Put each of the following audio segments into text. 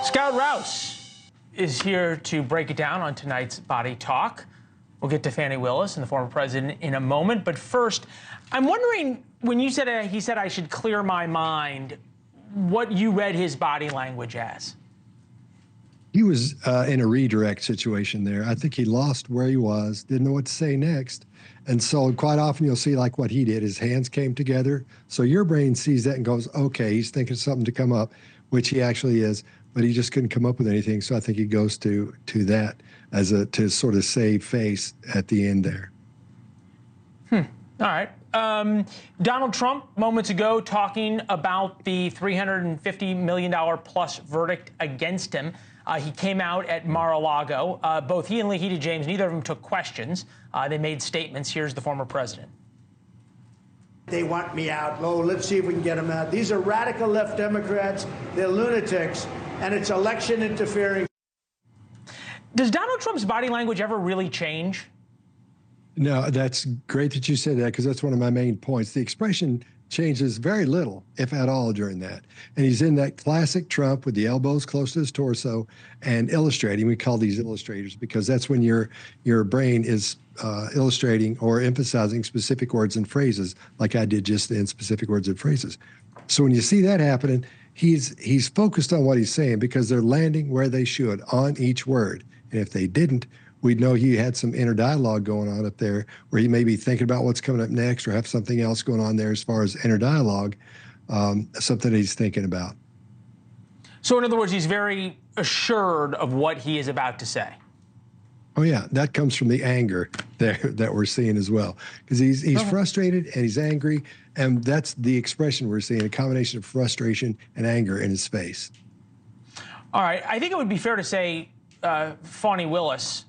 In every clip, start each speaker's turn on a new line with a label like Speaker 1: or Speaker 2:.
Speaker 1: Scott Rouse is here to break it down on tonight's Body Talk. We'll get to Fani Willis and the former president in a moment. But first, I'm wondering, when you said he said I should clear my mind, what you read his body language as.
Speaker 2: He was in a redirect situation there. I think he lost where he was, didn't know what to say next. And so quite often you'll see like what he did, his hands came together. So your brain sees that and goes, okay, he's thinking something to come up, which he actually is, but he just couldn't come up with anything. So I think he goes to that as to sort of save face at the end there.
Speaker 1: All right. Donald Trump moments ago talking about the $350 million plus verdict against him. He came out at Mar-a-Lago. Both he and Lahida James, neither of them took questions. They made statements. Here's the former president.
Speaker 3: They want me out. Oh, let's see if we can get them out. These are radical left Democrats. They're lunatics, and it's election interfering.
Speaker 1: Does Donald Trump's body language ever really change?
Speaker 2: No, that's great that you said that, because that's one of my main points. The expression changes very little, if at all, during that. And he's in that classic Trump with the elbows close to his torso and illustrating. We call these illustrators because that's when your brain is illustrating or emphasizing specific words and phrases, like I did just then, specific words and phrases. So when you see that happening, he's focused on what he's saying because they're landing where they should on each word. And if they didn't, we'd know he had some inner dialogue going on up there where he may be thinking about what's coming up next or have something else going on there as far as inner dialogue, something he's thinking about.
Speaker 1: So in other words, he's very assured of what he is about to say.
Speaker 2: Oh, yeah, that comes from the anger there that we're seeing as well, because he's frustrated and he's angry. And that's the expression we're seeing, a combination of frustration and anger in his face.
Speaker 1: All right. I think it would be fair to say Fani Willis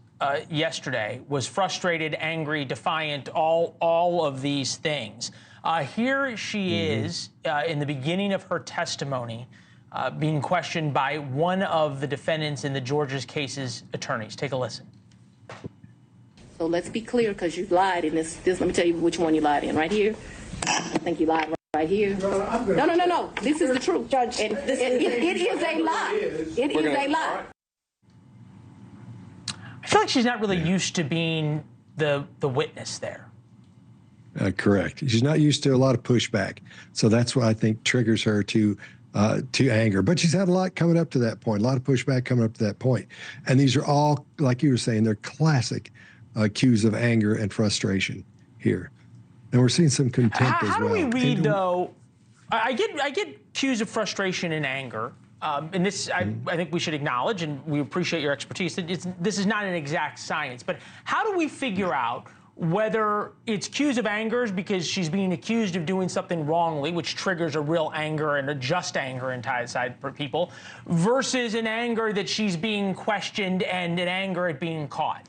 Speaker 1: yesterday was frustrated, angry, defiant, all of these things. Here she is in the beginning of her testimony being questioned by one of the defendants in the Georgia's case's attorneys. Take a listen.
Speaker 4: So let's be clear, because you lied in this. Let me tell you which one you lied in. Right here. I think you lied right here. No. This is the truth, Judge. And it is a lie. It is a lie.
Speaker 1: I feel like she's not really used to being the witness there.
Speaker 2: Correct. She's not used to a lot of pushback. So that's what I think triggers her to anger. But she's had a lot coming up to that point, a lot of pushback coming up to that point. And these are all, like you were saying, they're classic cues of anger and frustration here. And we're seeing some contempt as well.
Speaker 1: How do we read, though? I get cues of frustration and anger. And this, I think we should acknowledge, and we appreciate your expertise, that this is not an exact science. But how do we figure out whether it's cues of anger because she's being accused of doing something wrongly, which triggers a real anger and a just anger inside for people, versus an anger that she's being questioned and an anger at being caught?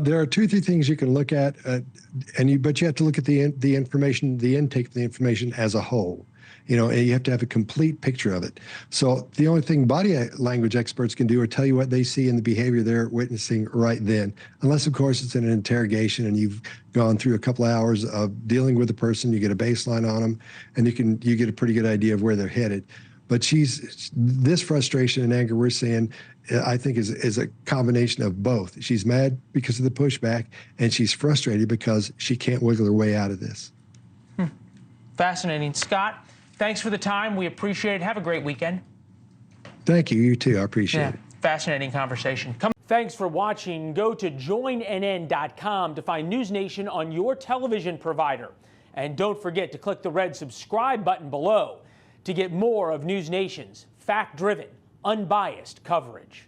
Speaker 2: There are 2 or 3 things you can look at, but you have to look at the information, the intake of the information as a whole. You know, you have to have a complete picture of it. So the only thing body language experts can do are tell you what they see in the behavior they're witnessing right then, unless, of course, it's in an interrogation and you've gone through a couple of hours of dealing with the person, you get a baseline on them, and you get a pretty good idea of where they're headed. But this frustration and anger we're seeing, I think, is a combination of both. She's mad because of the pushback, and she's frustrated because she can't wiggle her way out of this.
Speaker 1: Fascinating. Scott, thanks for the time. We appreciate it. Have a great weekend.
Speaker 2: Thank you. You too. I appreciate it.
Speaker 1: Fascinating conversation. Thanks for watching. Go to joinnn.com to find NewsNation on your television provider. And don't forget to click the red subscribe button below to get more of NewsNation's fact-driven, unbiased coverage.